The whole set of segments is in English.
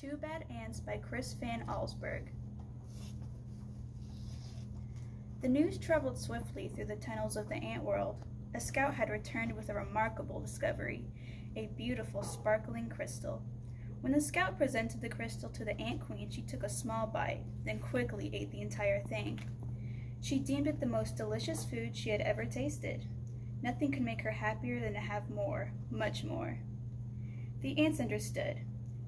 Two Bad Ants by Chris Van Allsburg. The news traveled swiftly through the tunnels of the ant world. A scout had returned with a remarkable discovery, a beautiful sparkling crystal. When the scout presented the crystal to the ant queen, she took a small bite, then quickly ate the entire thing. She deemed it the most delicious food she had ever tasted. Nothing could make her happier than to have more, much more. The ants understood.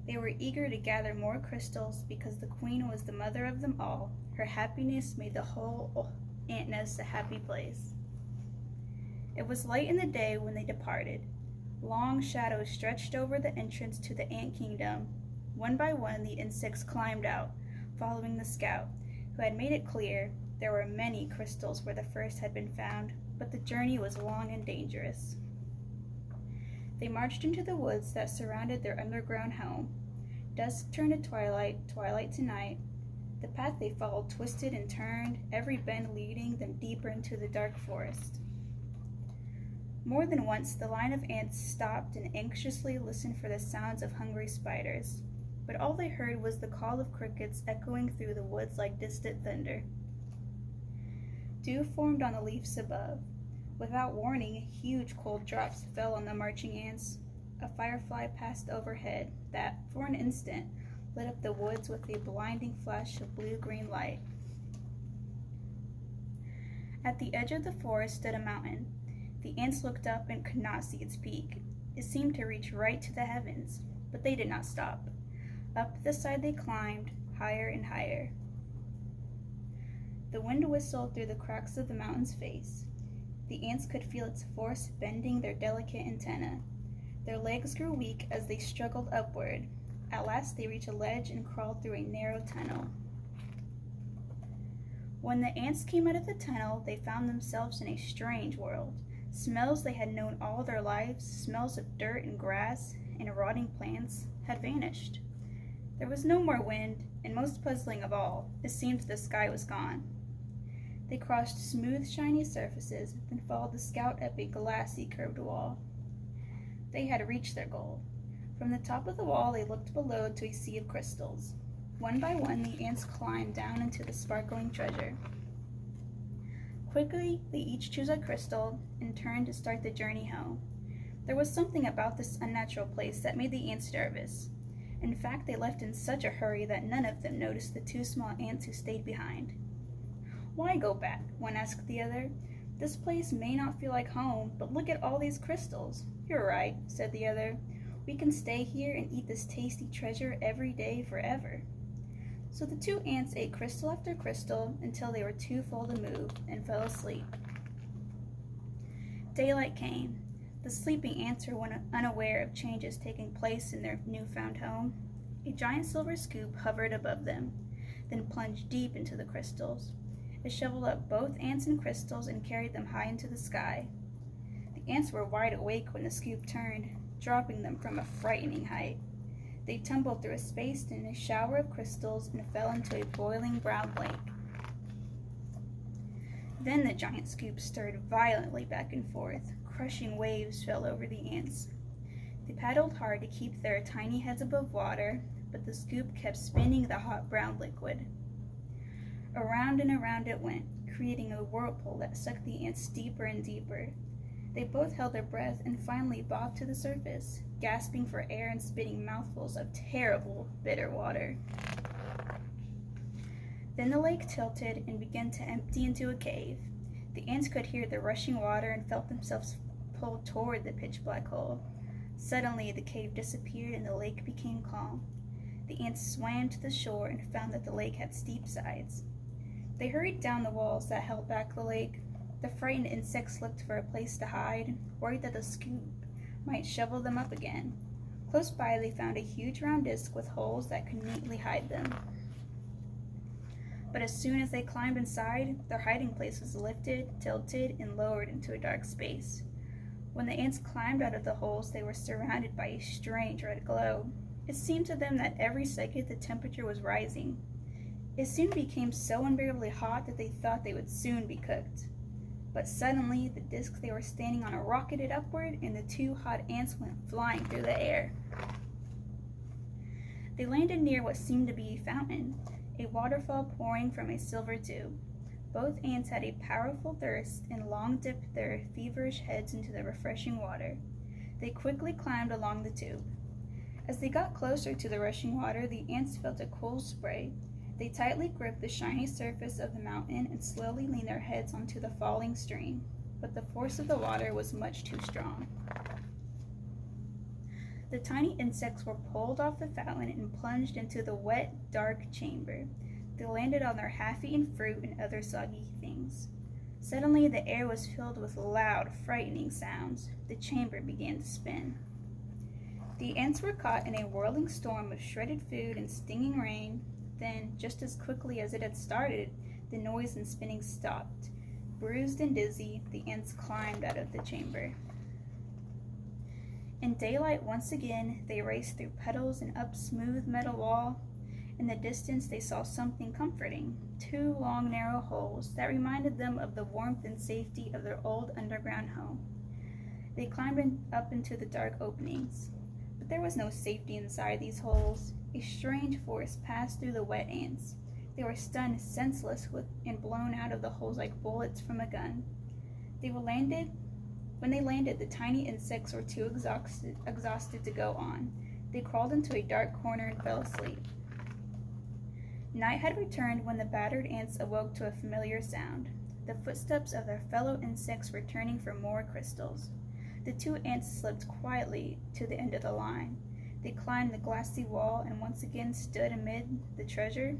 They were eager to gather more crystals because the queen was the mother of them all. Her happiness made the whole ant nest a happy place. It was late in the day when they departed. Long shadows stretched over the entrance to the ant kingdom. One by one, the insects climbed out, following the scout, who had made it clear there were many crystals where the first had been found, but the journey was long and dangerous. They marched into the woods that surrounded their underground home. Dusk turned to twilight, twilight to night. The path they followed twisted and turned, every bend leading them deeper into the dark forest. More than once, the line of ants stopped and anxiously listened for the sounds of hungry spiders, but all they heard was the call of crickets echoing through the woods like distant thunder. Dew formed on the leaves above. Without warning, huge cold drops fell on the marching ants. A firefly passed overhead that, for an instant, lit up the woods with a blinding flash of blue-green light. At the edge of the forest stood a mountain. The ants looked up and could not see its peak. It seemed to reach right to the heavens, but they did not stop. Up the side they climbed, higher and higher. The wind whistled through the cracks of the mountain's face. The ants could feel its force bending their delicate antennae. Their legs grew weak as they struggled upward. At last they reached a ledge and crawled through a narrow tunnel. When the ants came out of the tunnel, they found themselves in a strange world. Smells they had known all their lives, smells of dirt and grass and rotting plants, had vanished. There was no more wind, and most puzzling of all, it seemed the sky was gone. They crossed smooth, shiny surfaces, then followed the scout up a glassy, curved wall. They had reached their goal. From the top of the wall, they looked below to a sea of crystals. One by one, the ants climbed down into the sparkling treasure. Quickly, they each chose a crystal and turned to start the journey home. There was something about this unnatural place that made the ants nervous. In fact, they left in such a hurry that none of them noticed the two small ants who stayed behind. "Why go back?" one asked the other. "This place may not feel like home, but look at all these crystals." "You're right," said the other. "We can stay here and eat this tasty treasure every day forever." So the two ants ate crystal after crystal until they were too full to move and fell asleep. Daylight came. The sleeping ants were unaware of changes taking place in their newfound home. A giant silver scoop hovered above them, then plunged deep into the crystals. It shoveled up both ants and crystals and carried them high into the sky. The ants were wide awake when the scoop turned, dropping them from a frightening height. They tumbled through a space in a shower of crystals and fell into a boiling brown lake. Then the giant scoop stirred violently back and forth. Crushing waves fell over the ants. They paddled hard to keep their tiny heads above water, but the scoop kept spinning the hot brown liquid. Around and around it went, creating a whirlpool that sucked the ants deeper and deeper. They both held their breath and finally bobbed to the surface, gasping for air and spitting mouthfuls of terrible, bitter water. Then the lake tilted and began to empty into a cave. The ants could hear the rushing water and felt themselves pulled toward the pitch-black hole. Suddenly, the cave disappeared and the lake became calm. The ants swam to the shore and found that the lake had steep sides. They hurried down the walls that held back the lake. The frightened insects looked for a place to hide, worried that the scoop might shovel them up again. Close by, they found a huge round disc with holes that could neatly hide them. But as soon as they climbed inside, their hiding place was lifted, tilted, and lowered into a dark space. When the ants climbed out of the holes, they were surrounded by a strange red glow. It seemed to them that every second the temperature was rising. It soon became so unbearably hot that they thought they would soon be cooked. But suddenly, the disc they were standing on rocketed upward, and the two hot ants went flying through the air. They landed near what seemed to be a fountain, a waterfall pouring from a silver tube. Both ants had a powerful thirst and long dipped their feverish heads into the refreshing water. They quickly climbed along the tube. As they got closer to the rushing water, the ants felt a cool spray. They tightly gripped the shiny surface of the mountain and slowly leaned their heads onto the falling stream, but the force of the water was much too strong. The tiny insects were pulled off the fountain and plunged into the wet, dark chamber. They landed on their half-eaten fruit and other soggy things. Suddenly, the air was filled with loud, frightening sounds. The chamber began to spin. The ants were caught in a whirling storm of shredded food and stinging rain. Then, just as quickly as it had started, the noise and spinning stopped. Bruised and dizzy, the ants climbed out of the chamber. In daylight once again, they raced through puddles and up smooth metal wall. In the distance, they saw something comforting, 2 long, narrow holes that reminded them of the warmth and safety of their old underground home. They climbed up into the dark openings, but there was no safety inside these holes. A strange force passed through the wet ants. They were stunned senseless and blown out of the holes like bullets from a gun. When they landed, the tiny insects were too exhausted to go on. They crawled into a dark corner and fell asleep. Night had returned when the battered ants awoke to a familiar sound, the footsteps of their fellow insects returning for more crystals. The 2 ants slipped quietly to the end of the line. They climbed the glassy wall and once again stood amid the treasure,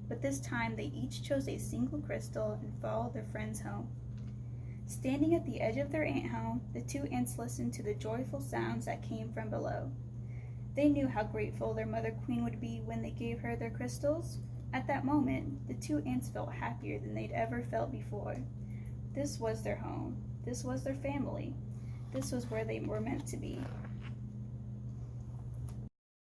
but this time they each chose a single crystal and followed their friends home. Standing at the edge of their ant home, the 2 ants listened to the joyful sounds that came from below. They knew how grateful their mother queen would be when they gave her their crystals. At that moment, the 2 ants felt happier than they'd ever felt before. This was their home. This was their family. This was where they were meant to be.